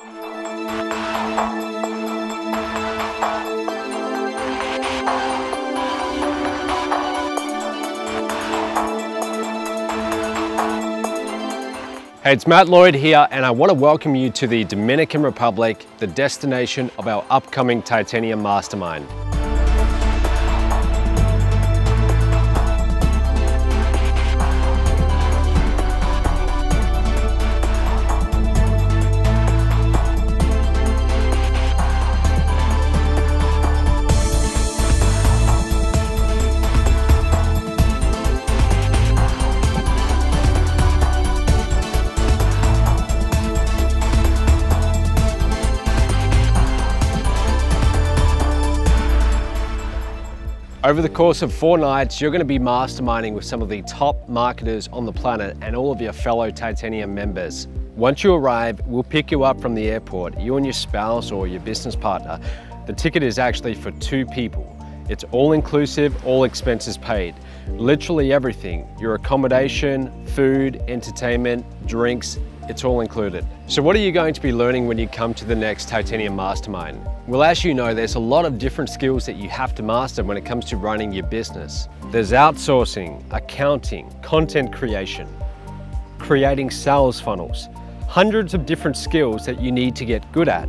Hey, it's Matt Lloyd here, and I want to welcome you to the Dominican Republic, the destination of our upcoming Titanium Mastermind. Over the course of 4 nights, you're going to be masterminding with some of the top marketers on the planet and all of your fellow Titanium members. Once you arrive, we'll pick you up from the airport, you and your spouse or your business partner. The ticket is actually for 2 people. It's all inclusive, all expenses paid. Literally everything, your accommodation, food, entertainment, drinks, it's all included. So what are you going to be learning when you come to the next Titanium Mastermind? Well, as you know, there's a lot of different skills that you have to master when it comes to running your business. There's outsourcing, accounting, content creation, creating sales funnels, hundreds of different skills that you need to get good at.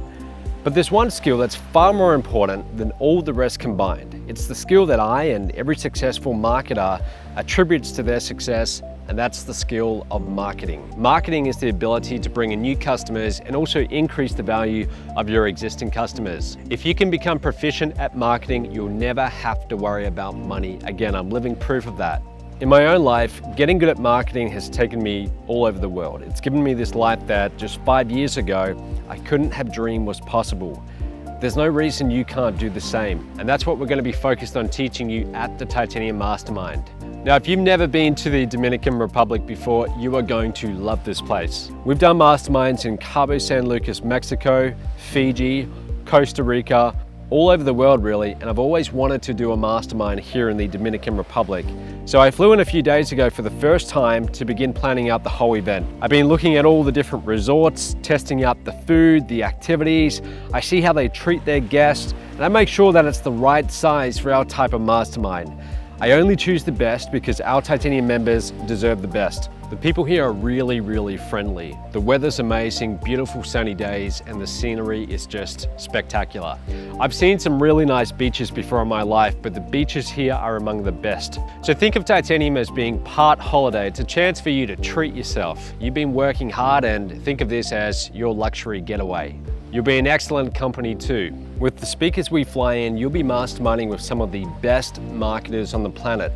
But there's one skill that's far more important than all the rest combined. It's the skill that I and every successful marketer attributes to their success, and that's the skill of marketing. Marketing is the ability to bring in new customers and also increase the value of your existing customers. If you can become proficient at marketing, you'll never have to worry about money again. I'm living proof of that. In my own life, getting good at marketing has taken me all over the world. It's given me this life that just 5 years ago, I couldn't have dreamed was possible. There's no reason you can't do the same. And that's what we're going to be focused on teaching you at the Titanium Mastermind. Now, if you've never been to the Dominican Republic before, you are going to love this place. We've done masterminds in Cabo San Lucas, Mexico, Fiji, Costa Rica, all over the world really, and I've always wanted to do a mastermind here in the Dominican Republic. So I flew in a few days ago for the first time to begin planning out the whole event. I've been looking at all the different resorts, testing out the food, the activities. I see how they treat their guests, and I make sure that it's the right size for our type of mastermind. I only choose the best because our Titanium members deserve the best. The people here are really, really friendly. The weather's amazing, beautiful sunny days, and the scenery is just spectacular. I've seen some really nice beaches before in my life, but the beaches here are among the best. So think of Titanium as being part holiday. It's a chance for you to treat yourself. You've been working hard, and think of this as your luxury getaway. You'll be in excellent company too. With the speakers we fly in, you'll be masterminding with some of the best marketers on the planet.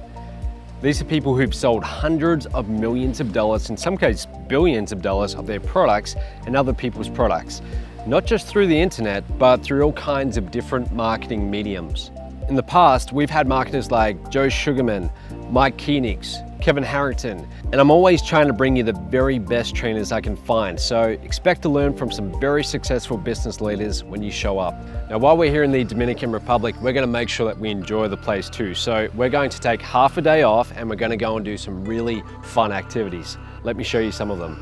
These are people who've sold hundreds of millions of dollars, in some cases billions of dollars, of their products and other people's products. Not just through the internet, but through all kinds of different marketing mediums. In the past, we've had marketers like Joe Sugarman, Mike Koenigs, Kevin Harrington, and I'm always trying to bring you the very best trainers I can find. So expect to learn from some very successful business leaders when you show up. Now, while we're here in the Dominican Republic, we're going to make sure that we enjoy the place too. So we're going to take half a day off and we're going to go and do some really fun activities. Let me show you some of them.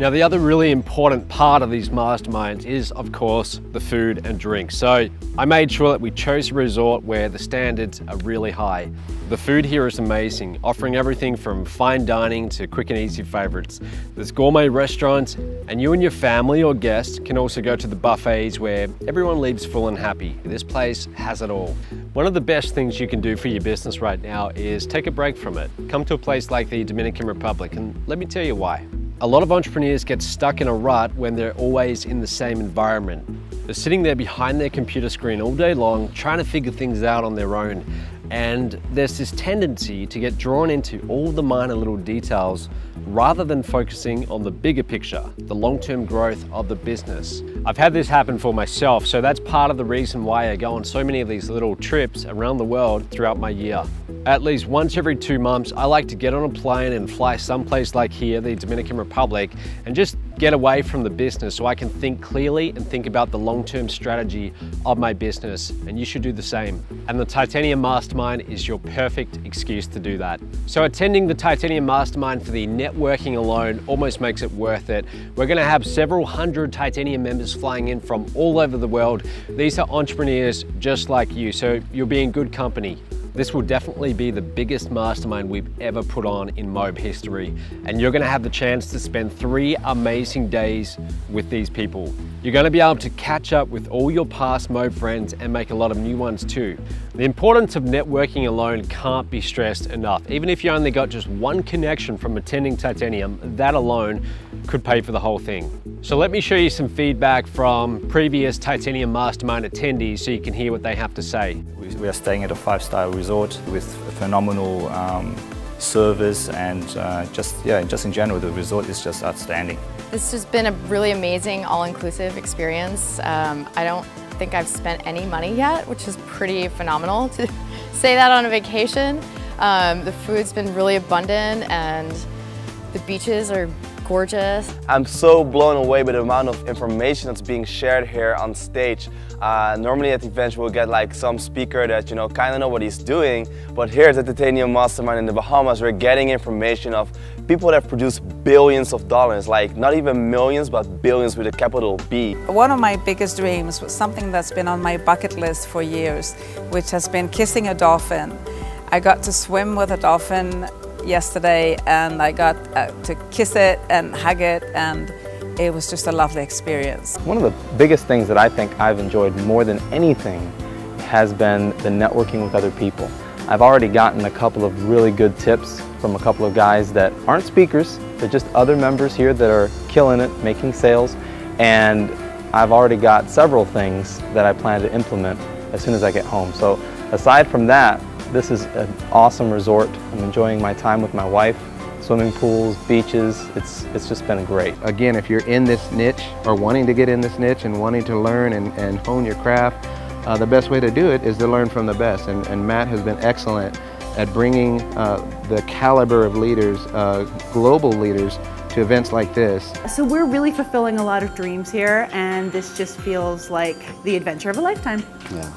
Now, the other really important part of these masterminds is, of course, the food and drink. So I made sure that we chose a resort where the standards are really high. The food here is amazing, offering everything from fine dining to quick and easy favorites. There's gourmet restaurants, and you and your family or guests can also go to the buffets where everyone leaves full and happy. This place has it all. One of the best things you can do for your business right now is take a break from it. Come to a place like the Dominican Republic, and let me tell you why. A lot of entrepreneurs get stuck in a rut when they're always in the same environment. They're sitting there behind their computer screen all day long, trying to figure things out on their own. And there's this tendency to get drawn into all the minor little details rather than focusing on the bigger picture, the long-term growth of the business. I've had this happen for myself, so that's part of the reason why I go on so many of these little trips around the world throughout my year. At least once every 2 months, I like to get on a plane and fly someplace like here, the Dominican Republic, and just get away from the business so I can think clearly and think about the long-term strategy of my business, and you should do the same. And the Titanium Mastermind is your perfect excuse to do that. So attending the Titanium Mastermind for the networking alone almost makes it worth it. We're gonna have several hundred Titanium members flying in from all over the world. These are entrepreneurs just like you, so you'll be in good company. This will definitely be the biggest mastermind we've ever put on in Mobe history, and you're gonna have the chance to spend 3 amazing days with these people. You're gonna be able to catch up with all your past Mobe friends and make a lot of new ones too. The importance of networking alone can't be stressed enough. Even if you only got just one connection from attending Titanium, that alone could pay for the whole thing. So let me show you some feedback from previous Titanium Mastermind attendees so you can hear what they have to say. We are staying at a 5-star resort with phenomenal service, and just in general, the resort is just outstanding. This has been a really amazing all-inclusive experience. I don't think I've spent any money yet, which is pretty phenomenal to say that on a vacation. The food's been really abundant and the beaches are gorgeous. I'm so blown away by the amount of information that's being shared here on stage. Normally at events we'll get like some speaker that kind of know what he's doing, but here at the Titanium Mastermind in the Bahamas we're getting information of people that have produced billions of dollars, like not even millions but billions with a capital B. One of my biggest dreams was something that's been on my bucket list for years, which has been kissing a dolphin. I got to swim with a dolphin yesterday and I got to kiss it and hug it, and it was just a lovely experience. One of the biggest things that I think I've enjoyed more than anything has been the networking with other people. I've already gotten a couple of really good tips from a couple of guys that aren't speakers, they're just other members here that are killing it, making sales, and I've already got several things that I plan to implement as soon as I get home. So aside from that, this is an awesome resort. I'm enjoying my time with my wife. Swimming pools, beaches, it's just been great. Again, if you're in this niche or wanting to get in this niche and wanting to learn and hone your craft, the best way to do it is to learn from the best. And Matt has been excellent at bringing the caliber of leaders, global leaders, to events like this. So we're really fulfilling a lot of dreams here, and this just feels like the adventure of a lifetime. Yeah.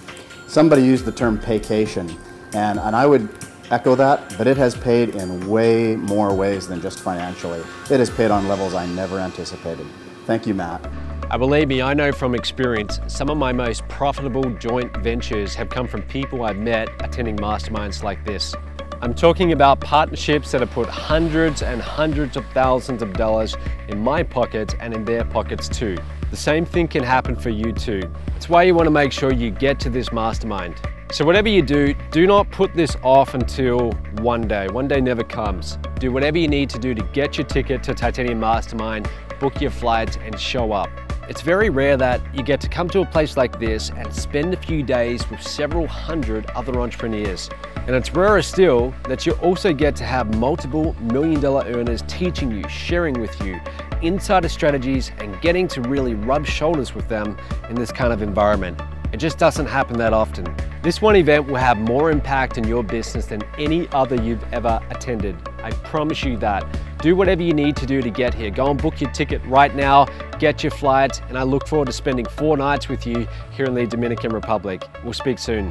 Somebody used the term paycation, and I would echo that, but it has paid in way more ways than just financially. It has paid on levels I never anticipated. Thank you, Matt. Believe me, I know from experience, some of my most profitable joint ventures have come from people I've met attending masterminds like this. I'm talking about partnerships that have put hundreds and hundreds of thousands of dollars in my pockets and in their pockets too. The same thing can happen for you too. That's why you want to make sure you get to this mastermind. So whatever you do not put this off until one day. One day never comes. Do whatever you need to do to get your ticket to Titanium Mastermind, book your flights and show up. It's very rare that you get to come to a place like this and spend a few days with several hundred other entrepreneurs. And it's rarer still that you also get to have multiple million-dollar earners teaching you, sharing with you insider strategies and getting to really rub shoulders with them in this kind of environment. It just doesn't happen that often. This one event will have more impact in your business than any other you've ever attended. I promise you that. Do whatever you need to do to get here. Go and book your ticket right now, get your flights, and I look forward to spending 4 nights with you here in the Dominican Republic. We'll speak soon.